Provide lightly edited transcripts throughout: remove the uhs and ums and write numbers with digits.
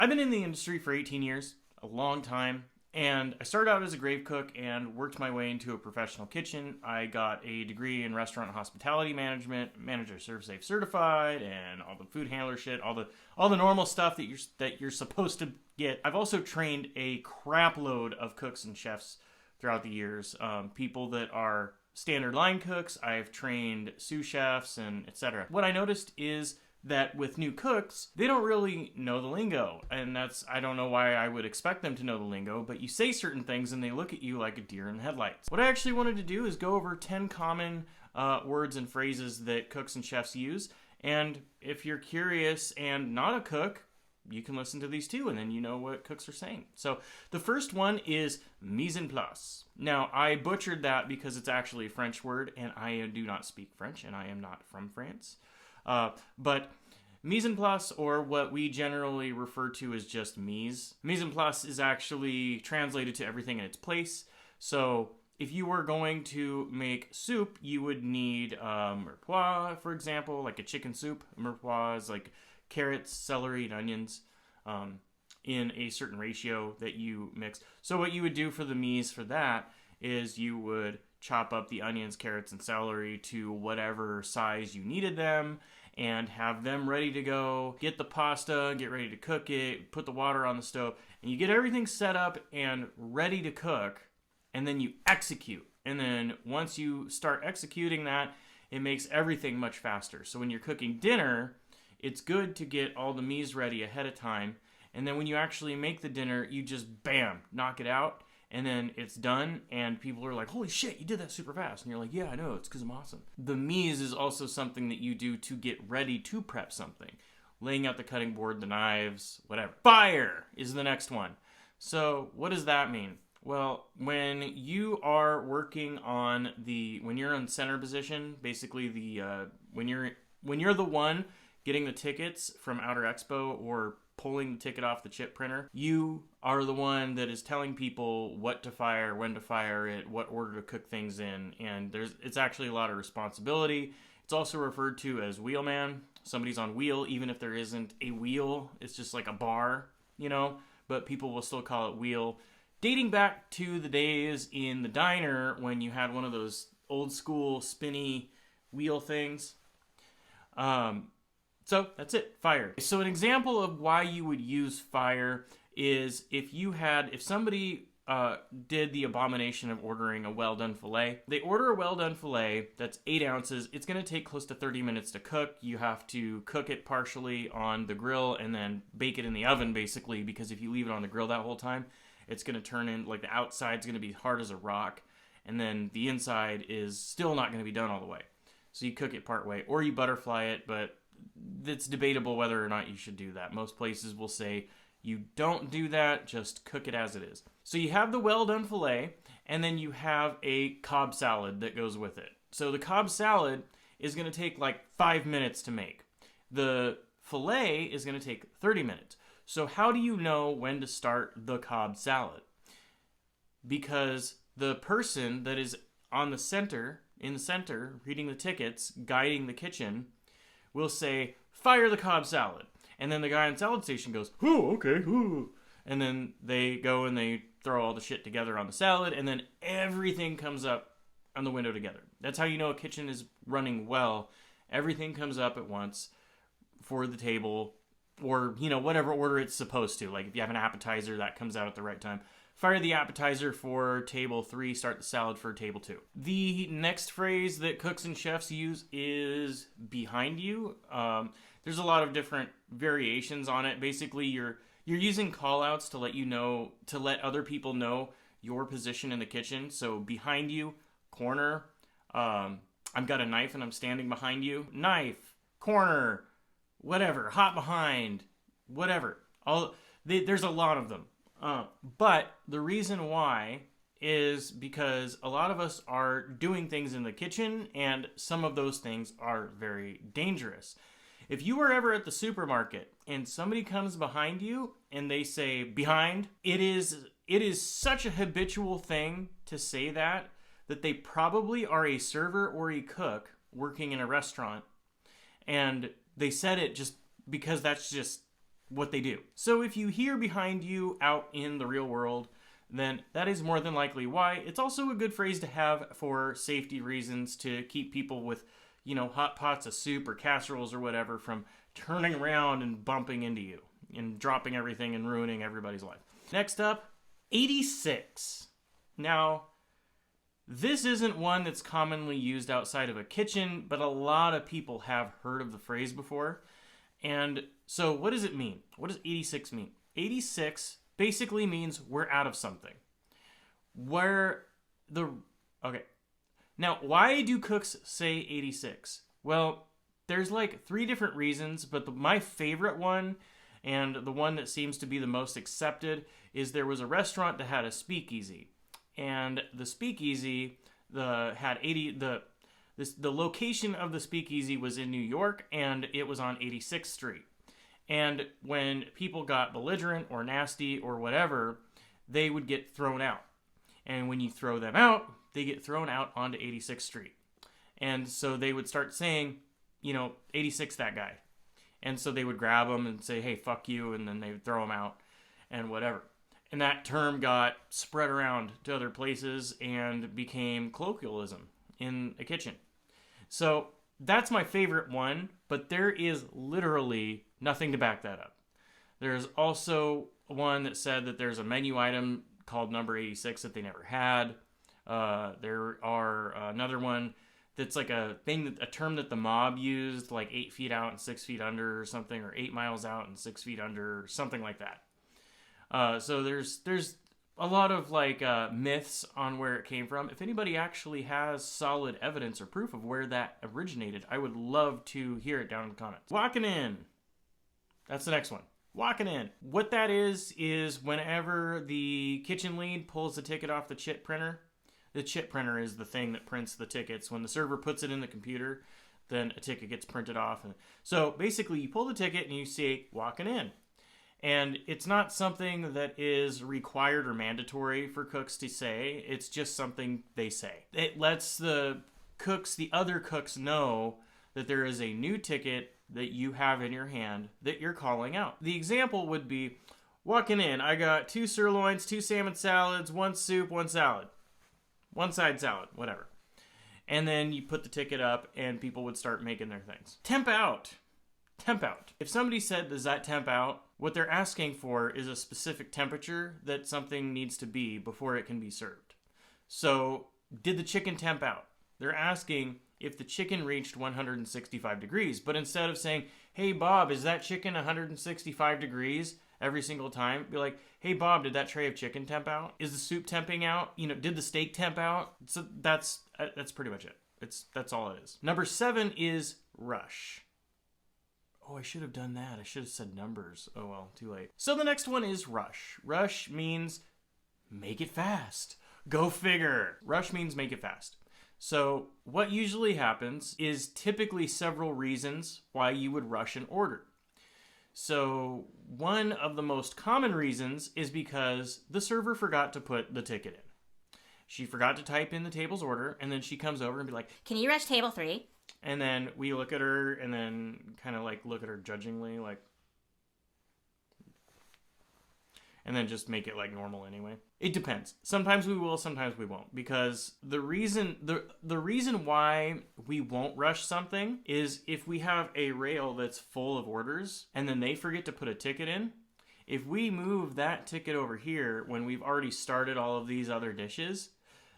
I've been in the industry for 18 years, a long time. And I started out as a grave cook and worked my way into a professional kitchen. I got a degree in restaurant and hospitality management, manager ServSafe certified, and all the food handler shit, all the normal stuff that you're supposed to get. I've also trained a crap load of cooks and chefs throughout the years. People that are standard line cooks. I've trained sous chefs and etc. What I noticed is that with new cooks, they don't really know the lingo. And I don't know why I would expect them to know the lingo, but you say certain things and they look at you like a deer in the headlights. What I actually wanted to do is go over 10 common words and phrases that cooks and chefs use. And if you're curious and not a cook, you can listen to these too, and then you know what cooks are saying. So the first one is mise en place. Now, I butchered that because it's actually a French word, and I do not speak French, and I am not from France. But mise en place, or what we generally refer to as just mise en place, is actually translated to everything in its place. So if you were going to make soup, you would need mirepoix, for example, like a chicken soup. Mirepoix is like carrots, celery, and onions in a certain ratio that you mix. So what you would do for the mise for that is you would chop up the onions, carrots, and celery to whatever size you needed them and have them ready to go. Get the pasta, get ready to cook it, put the water on the stove, and you get everything set up and ready to cook, and then you execute. And then once you start executing that, it makes everything much faster. So when you're cooking dinner, it's good to get all the mise ready ahead of time, and then when you actually make the dinner, you just bam, knock it out, and then it's done, and people are like, holy shit, you did that super fast. And you're like, yeah, I know, it's because I'm awesome. The mise is also something that you do to get ready to prep something. Laying out the cutting board, the knives, whatever. Fire is the next one. So what does that mean? Well, when you are working on when you're in center position, basically when you're the one getting the tickets from Outer Expo or pulling the ticket off the chip printer, you are the one that is telling people what to fire, when to fire it, what order to cook things in, and it's actually a lot of responsibility. It's also referred to as wheelman. Somebody's on wheel, even if there isn't a wheel. It's just like a bar, but people will still call it wheel. Dating back to the days in the diner when you had one of those old school spinny wheel things. So that's it, fire. So an example of why you would use fire is if somebody did the abomination of ordering a well-done filet. They order a well-done filet that's 8 ounces. It's going to take close to 30 minutes to cook. You have to cook it partially on the grill and then bake it in the oven, basically, because if you leave it on the grill that whole time, it's going to turn in, like, the outside's going to be hard as a rock, and then the inside is still not going to be done all the way. So you cook it part way, or you butterfly it, but it's debatable whether or not you should do that. Most places will say you don't do that, just cook it as it is. So you have the well-done filet, and then you have a Cobb salad that goes with it. So the Cobb salad is going to take like 5 minutes to make. The filet is going to take 30 minutes. So how do you know when to start the Cobb salad? Because the person that is in the center, reading the tickets, guiding the kitchen, will say, fire the Cobb salad. And then the guy on salad station goes, oh, okay, ooh. And then they go and they throw all the shit together on the salad, and then everything comes up on the window together. That's how you know a kitchen is running well. Everything comes up at once for the table, or, whatever order it's supposed to. Like if you have an appetizer, that comes out at the right time. Fire the appetizer for table 3, start the salad for table 2. The next phrase that cooks and chefs use is behind you. There's a lot of different variations on it. Basically, you're using call-outs to let other people know your position in the kitchen. So behind you, corner, I've got a knife and I'm standing behind you. Knife, corner, whatever, hot behind, whatever. There's a lot of them. But the reason why is because a lot of us are doing things in the kitchen, and some of those things are very dangerous. If you were ever at the supermarket and somebody comes behind you and they say behind, it is such a habitual thing to say that they probably are a server or a cook working in a restaurant, and they said it just because that's just what they do. So if you hear behind you out in the real world, then that is more than likely why. It's also a good phrase to have for safety reasons, to keep people with, hot pots of soup or casseroles or whatever from turning around and bumping into you and dropping everything and ruining everybody's life. Next up, 86. Now, this isn't one that's commonly used outside of a kitchen, but a lot of people have heard of the phrase before. And so what does it mean? What does 86 mean? 86 basically means we're out of something. Okay. Now, why do cooks say 86? Well, there's like 3 different reasons, but my favorite one, and the one that seems to be the most accepted, is there was a restaurant that had a speakeasy. And the speakeasy the location of the speakeasy was in New York, and it was on 86th Street. And when people got belligerent or nasty or whatever, they would get thrown out. And when you throw them out, they get thrown out onto 86th Street. And so they would start saying, 86 that guy. And so they would grab them and say, hey, fuck you, and then they would throw them out and whatever. And that term got spread around to other places and became colloquialism in a kitchen. So that's my favorite one, but there is literally nothing to back that up. There's also one that said that there's a menu item called number 86 that they never had. There are another one that's like a term that the mob used, like 8 feet out and 6 feet under or something, or 8 miles out and 6 feet under, or something like that. So there's a lot of myths on where it came from. If anybody actually has solid evidence or proof of where that originated, I would love to hear it down in the comments. Walking in. That's the next one. Walking in. What that is whenever the kitchen lead pulls the ticket off the chit printer. The chit printer is the thing that prints the tickets. When the server puts it in the computer, then a ticket gets printed off. So basically you pull the ticket and you say, walking in. And it's not something that is required or mandatory for cooks to say. It's just something they say. It lets the other cooks know that there is a new ticket that you have in your hand that you're calling out. The example would be, walking in, I got 2 sirloins, 2 salmon salads, 1 soup, 1 salad. 1 side salad, whatever. And then you put the ticket up and people would start making their things. Temp out. Temp out. If somebody said, does that temp out? What they're asking for is a specific temperature that something needs to be before it can be served. So, did the chicken temp out? They're asking if the chicken reached 165 degrees. But instead of saying, hey Bob, is that chicken 165 degrees every single time? Be like, hey Bob, did that tray of chicken temp out? Is the soup temping out? Did the steak temp out? So that's pretty much it. That's all it is. Number 7 is rush. Oh, I should have done that. I should have said numbers. Oh well, too late. So the next one is rush. Rush means make it fast. Go figure. Rush means make it fast. So what usually happens is typically several reasons why you would rush an order. So one of the most common reasons is because the server forgot to put the ticket in. She forgot to type in the table's order, and then she comes over and be like, can you rush table 3? And then we look at her and then kind of look at her judgingly, and then just make it normal anyway. It depends. Sometimes we will, sometimes we won't. Because the reason why we won't rush something is if we have a rail that's full of orders and then they forget to put a ticket in, if we move that ticket over here when we've already started all of these other dishes,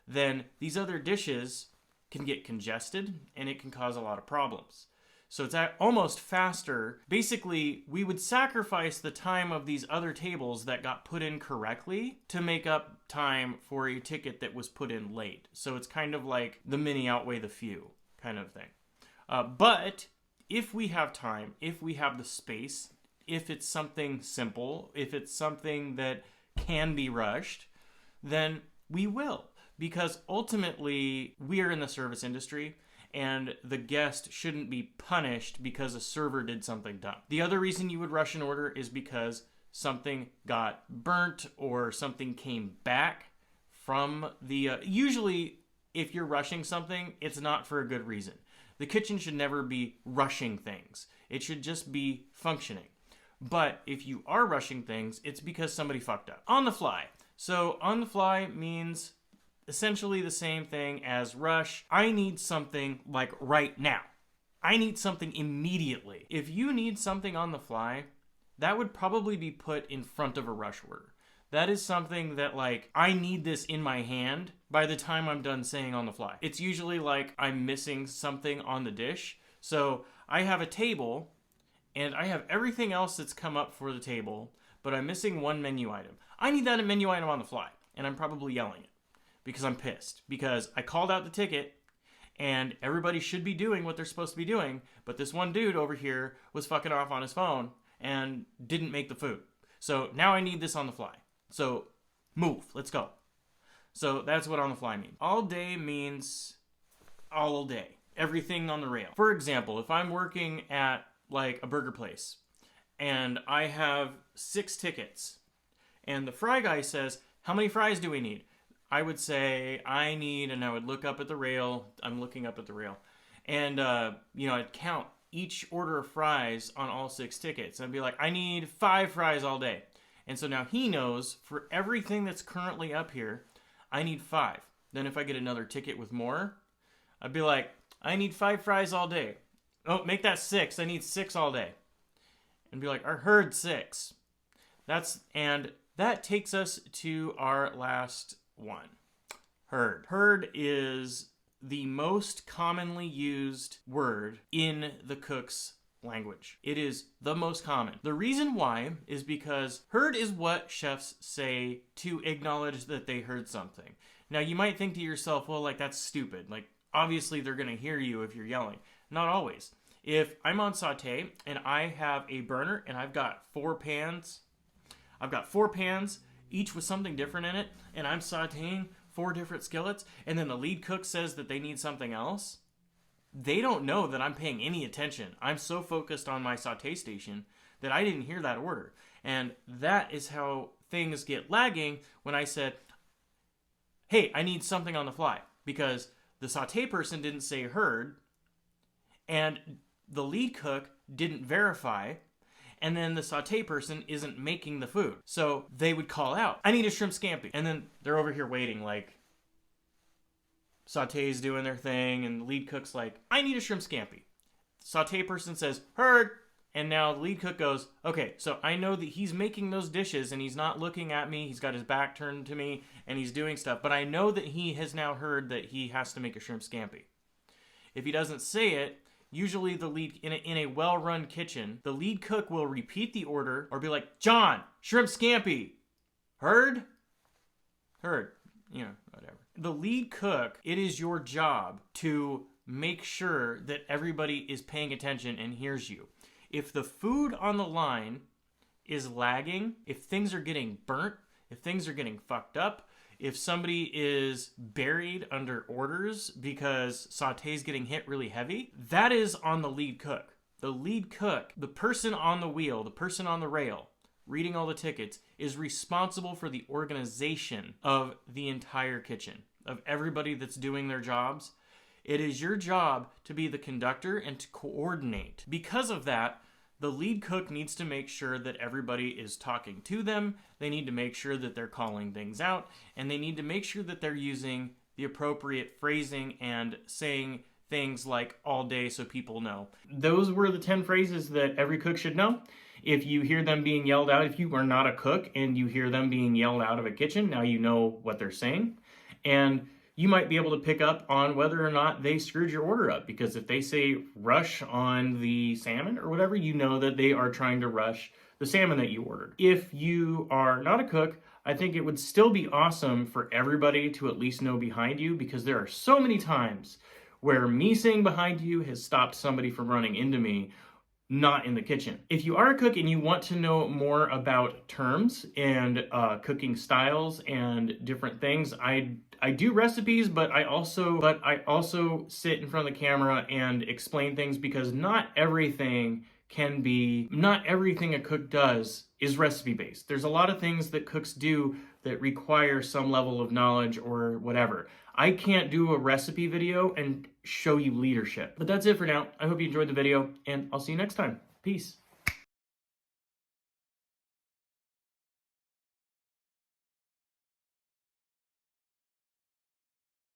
then these other dishes can get congested and it can cause a lot of problems. So it's almost faster. Basically, we would sacrifice the time of these other tables that got put in correctly to make up time for a ticket that was put in late. So it's kind of like the many outweigh the few kind of thing. But if we have time, if we have the space, if it's something simple, if it's something that can be rushed, then we will. Because ultimately, we are in the service industry, and the guest shouldn't be punished because a server did something dumb. The other reason you would rush an order is because something got burnt or something came back from the... usually, if you're rushing something, it's not for a good reason. The kitchen should never be rushing things. It should just be functioning. But if you are rushing things, it's because somebody fucked up. On the fly. So on the fly means essentially the same thing as rush. I need something like right now. I need something immediately. If you need something on the fly, that would probably be put in front of a rush order. That is something that, like, I need this in my hand by the time I'm done saying on the fly. It's usually like I'm missing something on the dish. So I have a table and I have everything else that's come up for the table, but I'm missing one menu item. I need that menu item on the fly, and I'm probably yelling it because I'm pissed because I called out the ticket and everybody should be doing what they're supposed to be doing, but this one dude over here was fucking off on his phone and didn't make the food. So now I need this on the fly. So move, let's go. So that's what on the fly means. All day means all day. Everything on the rail. For example, if I'm working at like a burger place and I have 6 tickets and the fry guy says, how many fries do we need? I would say I need, and I would look up at the rail. I'm looking up at the rail. And, I'd count each order of fries on all 6 tickets. I'd be like, I need 5 fries all day. And so now he knows for everything that's currently up here, I need 5. Then if I get another ticket with more, I'd be like, I need 5 fries all day. Oh, make that 6. I need 6 all day. And be like, I heard 6. That takes us to our last one. Heard. Heard is the most commonly used word in the cook's language. It is the most common. The reason why is because heard is what chefs say to acknowledge that they heard something. Now you might think to yourself, well, like that's stupid. Like obviously they're going to hear you if you're yelling. Not always. If I'm on saute and I have a burner and I've got 4 pans, each with something different in it, and I'm sauteing 4 different skillets, and then the lead cook says that they need something else, they don't know that I'm paying any attention. I'm so focused on my saute station that I didn't hear that order. And that is how things get lagging when I said, hey, I need something on the fly. Because the saute person didn't say heard, and the lead cook didn't verify, and then the saute person isn't making the food. So they would call out, I need a shrimp scampi. And then they're over here waiting like, saute's doing their thing, and the lead cook's like, I need a shrimp scampi. The saute person says, heard. And now the lead cook goes, okay, so I know that he's making those dishes and he's not looking at me. He's got his back turned to me and he's doing stuff. But I know that he has now heard that he has to make a shrimp scampi. If he doesn't say it, usually the lead, in a well-run kitchen, the lead cook will repeat the order or be like, John, shrimp scampi. Heard? Heard. Whatever. The lead cook, it is your job to make sure that everybody is paying attention and hears you. If the food on the line is lagging, if things are getting burnt, if things are getting fucked up, if somebody is buried under orders because saute's getting hit really heavy, that is on the lead cook. The lead cook, the person on the wheel, the person on the rail, reading all the tickets, is responsible for the organization of the entire kitchen, of everybody that's doing their jobs. It is your job to be the conductor and to coordinate. Because of that, the lead cook needs to make sure that everybody is talking to them. They need to make sure that they're calling things out, and they need to make sure that they're using the appropriate phrasing and saying things like all day so people know. Those were the 10 phrases that every cook should know. If you hear them being yelled out, if you are not a cook and you hear them being yelled out of a kitchen, now you know what they're saying. And you might be able to pick up on whether or not they screwed your order up, because if they say rush on the salmon or whatever, you know that they are trying to rush the salmon that you ordered. If you are not a cook, I think it would still be awesome for everybody to at least know behind you, because there are so many times where me saying behind you has stopped somebody from running into me, not in the kitchen. If you are a cook and you want to know more about terms and cooking styles and different things, I do recipes, but I also sit in front of the camera and explain things, because not everything a cook does is recipe based. There's a lot of things that cooks do that require some level of knowledge or whatever. I can't do a recipe video and show you leadership. But that's it for now. I hope you enjoyed the video, and I'll see you next time. Peace.